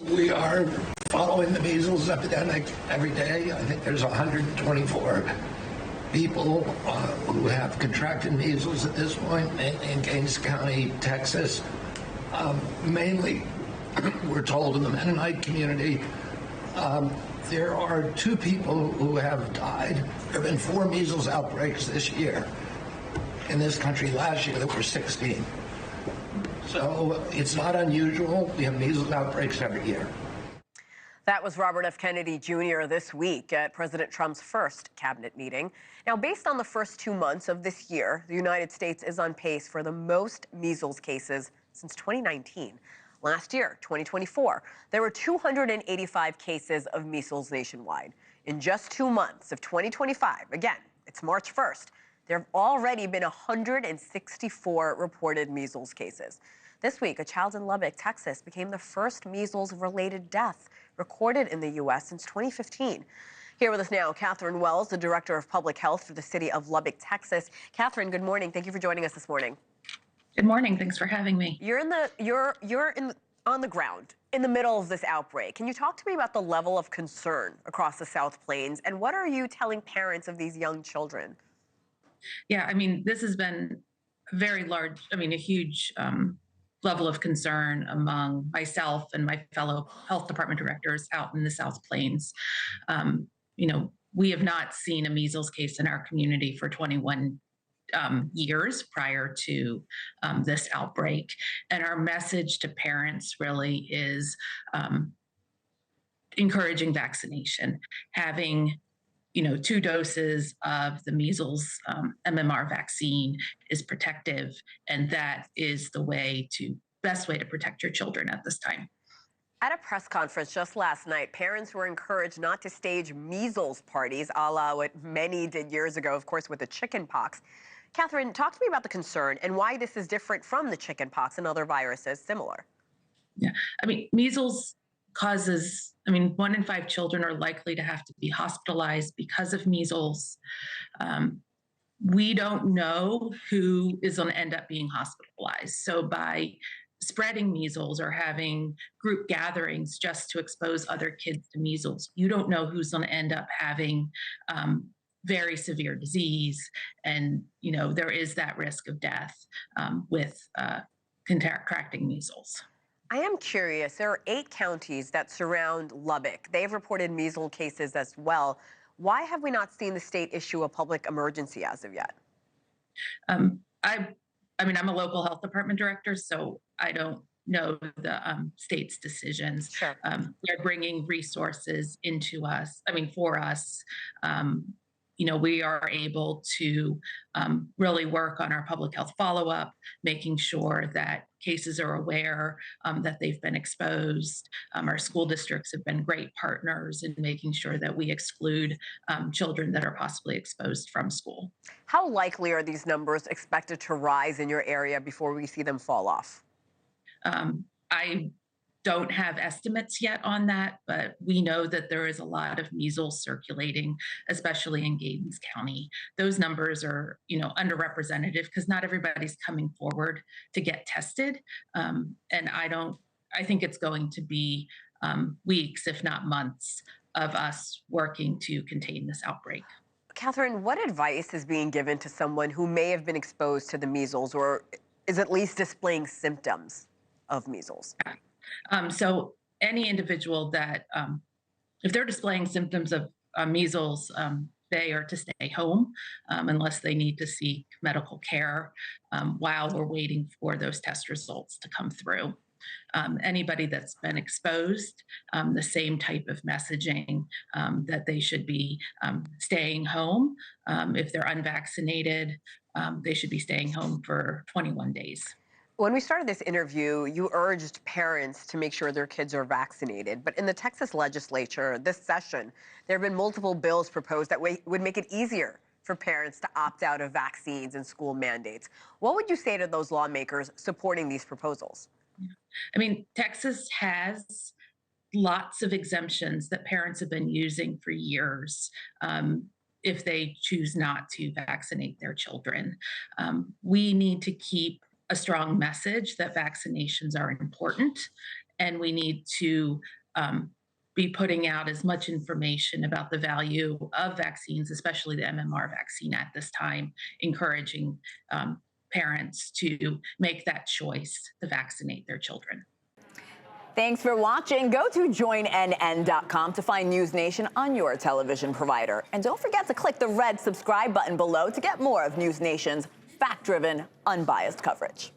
We are following the measles epidemic every day. I think there's 124 people who have contracted measles at this point in Gaines County, Texas. Mainly, we're told, in the Mennonite community. There are 2 people who have died. There have been 4 measles outbreaks this year. In this country last year, there were 16. So it's not unusual. We have measles outbreaks every year. That was Robert F. Kennedy Jr. this week at President Trump's first cabinet meeting. Now, based on the first 2 months of this year, the United States is on pace for the most measles cases since 2019. Last year, 2024, there were 285 cases of measles nationwide. In just 2 months of 2025, again, it's March 1st, there have already been 164 reported measles cases. This week, a child in Lubbock, Texas, became the first measles-related death recorded in the U.S. since 2015. Here with us now, Katherine Wells, the Director of Public Health for the city of Lubbock, Texas. Katherine, good morning. Thank you for joining us this morning. Good morning. Thanks for having me. You're on the ground in the middle of this outbreak. Can you talk to me about the level of concern across the South Plains, and what are you telling parents of these young children? Yeah, I mean, this has been very large, a huge level of concern among myself and my fellow health department directors out in the South Plains. We have not seen a measles case in our community for 21 years prior to this outbreak. And our message to parents really is encouraging vaccination, having 2 doses of the measles MMR vaccine is protective, and that is the best way to protect your children at this time. At a press conference just last night, parents were encouraged not to stage measles parties, a la what many did years ago, of course, with the chicken pox. Katherine, talk to me about the concern and why this is different from the chicken pox and other viruses similar. Yeah, measles causes, 1 in 5 children are likely to have to be hospitalized because of measles. We don't know who is going to end up being hospitalized. So by spreading measles or having group gatherings just to expose other kids to measles, you don't know who's going to end up having very severe disease. And, there is that risk of death with contracting measles. I am curious, there are 8 counties that surround Lubbock. They've reported measles cases as well. Why have we not seen the state issue a public emergency as of yet? I'm a local health department director, so I don't know the state's decisions. Sure. They're bringing resources for us. We are able to really work on our public health follow-up, making sure that cases are aware that they've been exposed. Our school districts have been great partners in making sure that we exclude children that are possibly exposed from school. How likely are these numbers expected to rise in your area before we see them fall off? I don't have estimates yet on that, but we know that there is a lot of measles circulating, especially in Gaines County. Those numbers are, underrepresented because not everybody's coming forward to get tested. And I think it's going to be weeks, if not months, of us working to contain this outbreak. Katherine, what advice is being given to someone who may have been exposed to the measles or is at least displaying symptoms of measles? So any individual that, if they're displaying symptoms of measles, they are to stay home unless they need to seek medical care while we're waiting for those test results to come through. Anybody that's been exposed, the same type of messaging that they should be staying home. If they're unvaccinated, they should be staying home for 21 days. When we started this interview, you urged parents to make sure their kids are vaccinated. But in the Texas legislature this session, there have been multiple bills proposed that would make it easier for parents to opt out of vaccines and school mandates. What would you say to those lawmakers supporting these proposals? Texas has lots of exemptions that parents have been using for years. If they choose not to vaccinate their children, we need to keep a strong message that vaccinations are important and we need to be putting out as much information about the value of vaccines, especially the MMR vaccine at this time, encouraging parents to make that choice to vaccinate their children. Thanks for watching. Go to joinnn.com to find NewsNation on your television provider. And don't forget to click the red subscribe button below to get more of NewsNation's fact-driven, unbiased coverage.